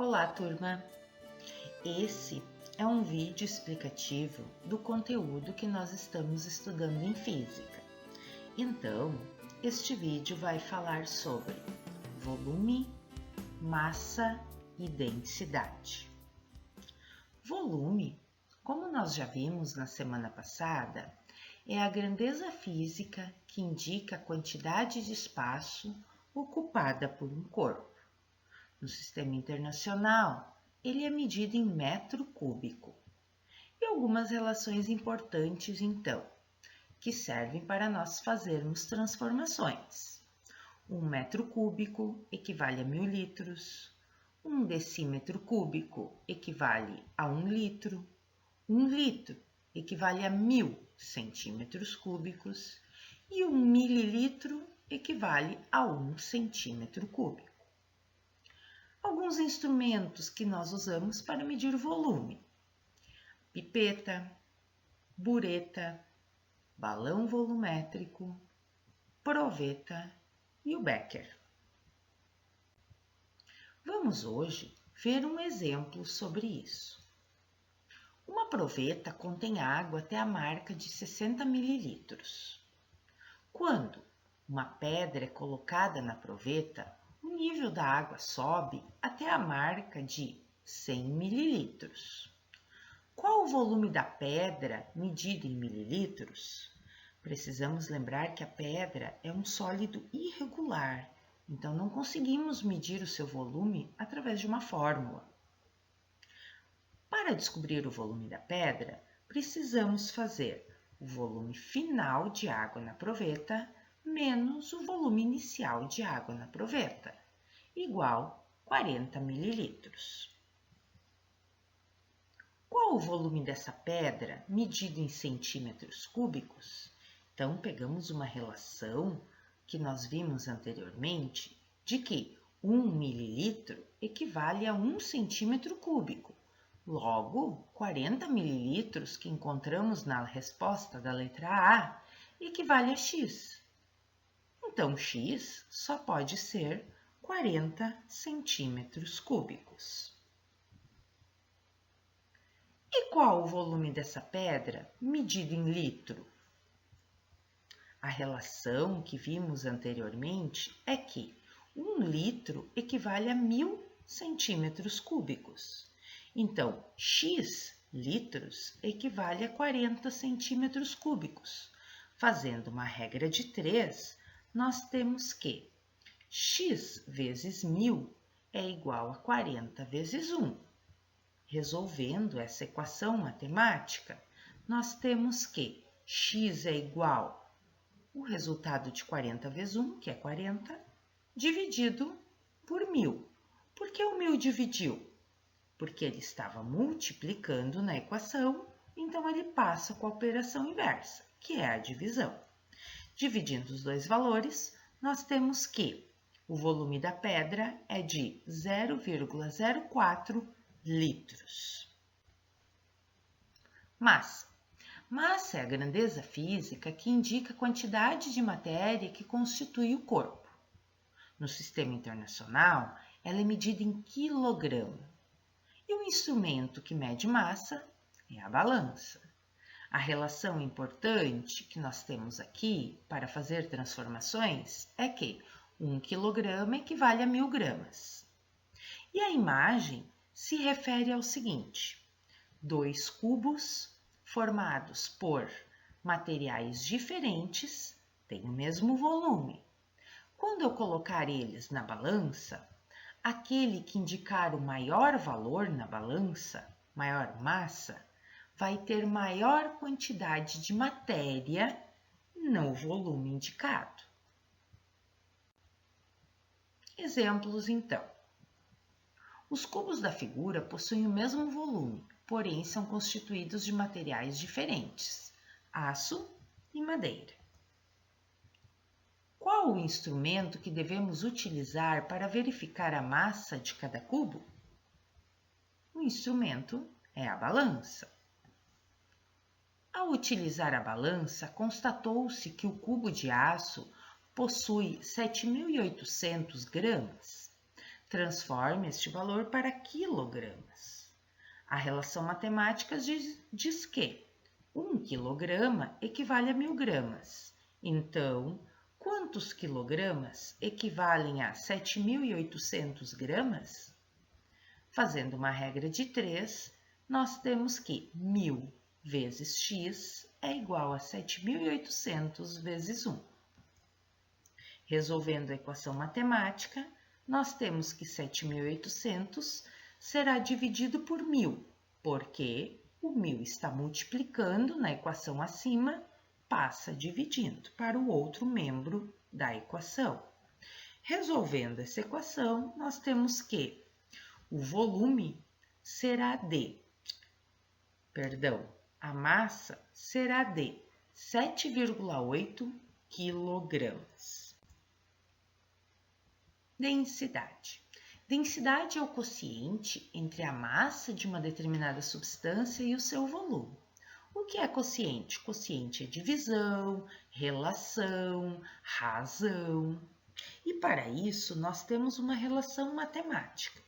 Olá, turma! Esse é um vídeo explicativo do conteúdo que nós estamos estudando em física. Então, este vídeo vai falar sobre volume, massa e densidade. Volume, como nós já vimos na semana passada, é a grandeza física que indica a quantidade de espaço ocupada por um corpo. No sistema internacional, ele é medido em metro cúbico. E algumas relações importantes, então, que servem para nós fazermos transformações. 1 metro cúbico equivale a 1000 litros, 1 decímetro cúbico equivale a 1 litro, 1 litro equivale a 1000 centímetros cúbicos e 1 mililitro equivale a 1 centímetro cúbico. Alguns instrumentos que nós usamos para medir o volume: pipeta, bureta, balão volumétrico, proveta e o Becker. Vamos hoje ver um exemplo sobre isso. Uma proveta contém água até a marca de 60 mililitros. Quando uma pedra é colocada na proveta, o nível da água sobe até a marca de 100 mililitros. Qual o volume da pedra medido em mililitros? Precisamos lembrar que a pedra é um sólido irregular, então não conseguimos medir o seu volume através de uma fórmula. Para descobrir o volume da pedra, precisamos fazer o volume final de água na proveta menos o volume inicial de água na proveta, igual 40 mililitros. Qual o volume dessa pedra medido em centímetros cúbicos? Então, pegamos uma relação que nós vimos anteriormente de que 1 mililitro equivale a 1 centímetro cúbico. Logo, 40 mililitros que encontramos na resposta da letra A equivale a X. Então, X só pode ser 40 centímetros cúbicos. E qual o volume dessa pedra medido em litro? A relação que vimos anteriormente é que 1 litro equivale a 1000 centímetros cúbicos. Então, X litros equivale a 40 centímetros cúbicos. Fazendo uma regra de 3, nós temos que X vezes 1000 é igual a 40 vezes 1. Resolvendo essa equação matemática, nós temos que X é igual o resultado de 40 vezes 1, que é 40, dividido por 1000. Por que o 1000 dividiu? Porque ele estava multiplicando na equação, então ele passa com a operação inversa, que é a divisão. Dividindo os dois valores, nós temos que o volume da pedra é de 0,04 litros. Massa. Massa é a grandeza física que indica a quantidade de matéria que constitui o corpo. No sistema internacional, ela é medida em quilograma. E o instrumento que mede massa é a balança. A relação importante que nós temos aqui para fazer transformações é que 1 quilograma equivale a 1000 gramas. E a imagem se refere ao seguinte: 2 cubos formados por materiais diferentes têm o mesmo volume. Quando eu colocar eles na balança, aquele que indicar o maior valor na balança, maior massa, vai ter maior quantidade de matéria no volume indicado. Exemplos, então. Os cubos da figura possuem o mesmo volume, porém são constituídos de materiais diferentes, aço e madeira. Qual o instrumento que devemos utilizar para verificar a massa de cada cubo? O instrumento é a balança. Ao utilizar a balança, constatou-se que o cubo de aço possui 7.800 gramas. Transforme este valor para quilogramas. A relação matemática diz que 1 quilograma equivale a 1000 gramas. Então, quantos quilogramas equivalem a 7.800 gramas? Fazendo uma regra de 3, nós temos que 1000 vezes x é igual a 7.800 vezes 1. Resolvendo a equação matemática, nós temos que 7.800 será dividido por 1000, porque o 1000 está multiplicando na equação acima, passa dividindo para o outro membro da equação. Resolvendo essa equação, nós temos que o volume será a massa será de 7,8 quilogramas. Densidade. Densidade é o quociente entre a massa de uma determinada substância e o seu volume. O que é quociente? Quociente é divisão, relação, razão. E para isso, nós temos uma relação matemática,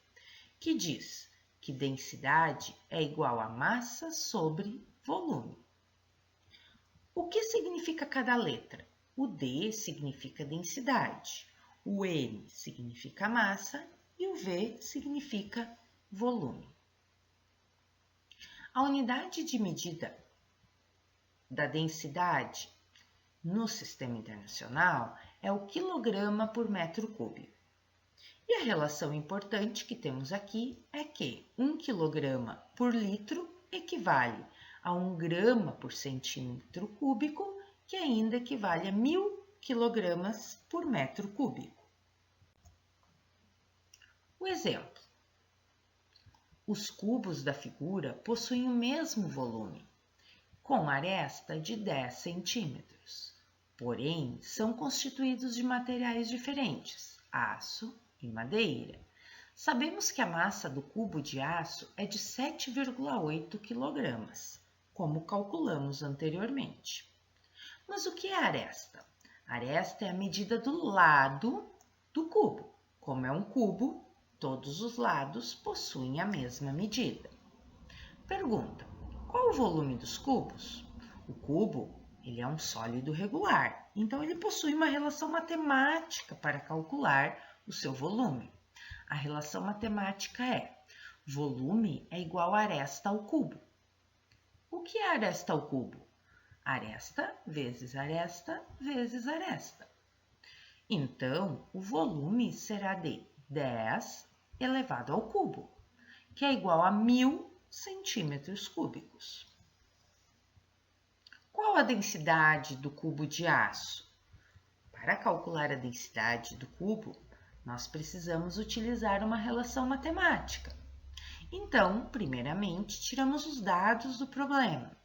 que diz que densidade é igual a massa sobre volume. O que significa cada letra? O D significa densidade, o M significa massa e o V significa volume. A unidade de medida da densidade no Sistema Internacional é o quilograma por metro cúbico. E a relação importante que temos aqui é que 1 quilograma por litro equivale a 1 grama por centímetro cúbico, que ainda equivale a 1000 quilogramas por metro cúbico. O exemplo: os cubos da figura possuem o mesmo volume, com aresta de 10 centímetros, porém são constituídos de materiais diferentes, aço e madeira. Sabemos que a massa do cubo de aço é de 7,8 kg, como calculamos anteriormente. Mas o que é aresta? Aresta é a medida do lado do cubo. Como é um cubo, todos os lados possuem a mesma medida. Pergunta: qual o volume dos cubos? O cubo, ele é um sólido regular, então ele possui uma relação matemática para calcular o seu volume. A relação matemática é: volume é igual a aresta ao cubo. O que é aresta ao cubo? Aresta vezes aresta vezes aresta. Então, o volume será de 10 elevado ao cubo, que é igual a 1000 centímetros cúbicos. Qual a densidade do cubo de aço? Para calcular a densidade do cubo, nós precisamos utilizar uma relação matemática. Então, primeiramente, tiramos os dados do problema.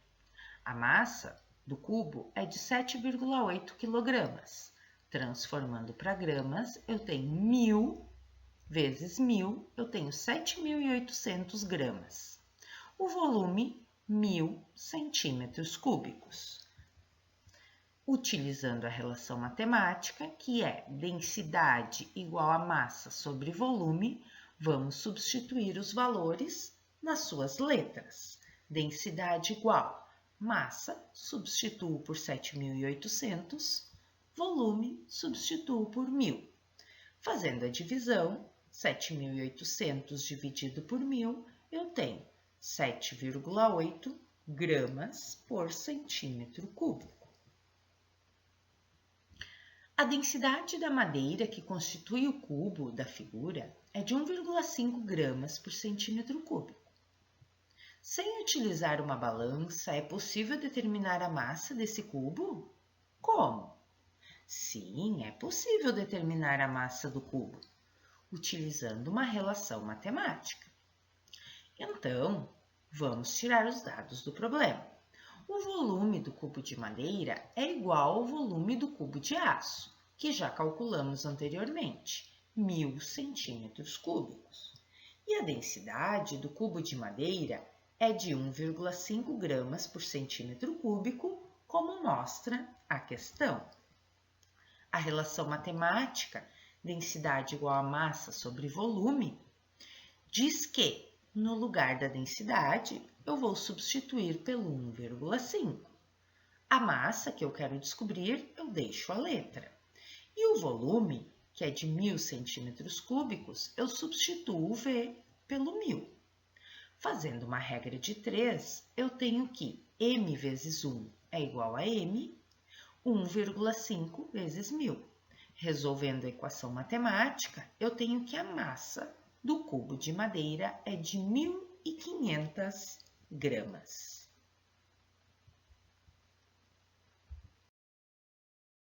A massa do cubo é de 7,8 kg. Transformando para gramas, eu tenho 1000 vezes 1000, eu tenho 7.800 gramas. O volume, 1000 centímetros cúbicos. Utilizando a relação matemática, que é densidade igual a massa sobre volume, vamos substituir os valores nas suas letras. Densidade igual massa, substituo por 7.800, volume, substituo por 1000. Fazendo a divisão, 7.800 dividido por 1000, eu tenho 7,8 gramas por centímetro cúbico. A densidade da madeira que constitui o cubo da figura é de 1,5 gramas por centímetro cúbico. Sem utilizar uma balança, é possível determinar a massa desse cubo? Como? Sim, é possível determinar a massa do cubo, utilizando uma relação matemática. Então, vamos tirar os dados do problema. O volume do cubo de madeira é igual ao volume do cubo de aço, que já calculamos anteriormente, 1000 centímetros cúbicos. E a densidade do cubo de madeira é de 1,5 gramas por centímetro cúbico, como mostra a questão. A relação matemática densidade igual a massa sobre volume, diz que no lugar da densidade eu vou substituir pelo 1,5. A massa que eu quero descobrir, eu deixo a letra. E o volume, que é de 1.000 centímetros cúbicos, eu substituo o V pelo 1.000. Fazendo uma regra de 3, eu tenho que m vezes 1 é igual a m, 1,5 vezes 1.000. Resolvendo a equação matemática, eu tenho que a massa do cubo de madeira é de 1.500 gramas.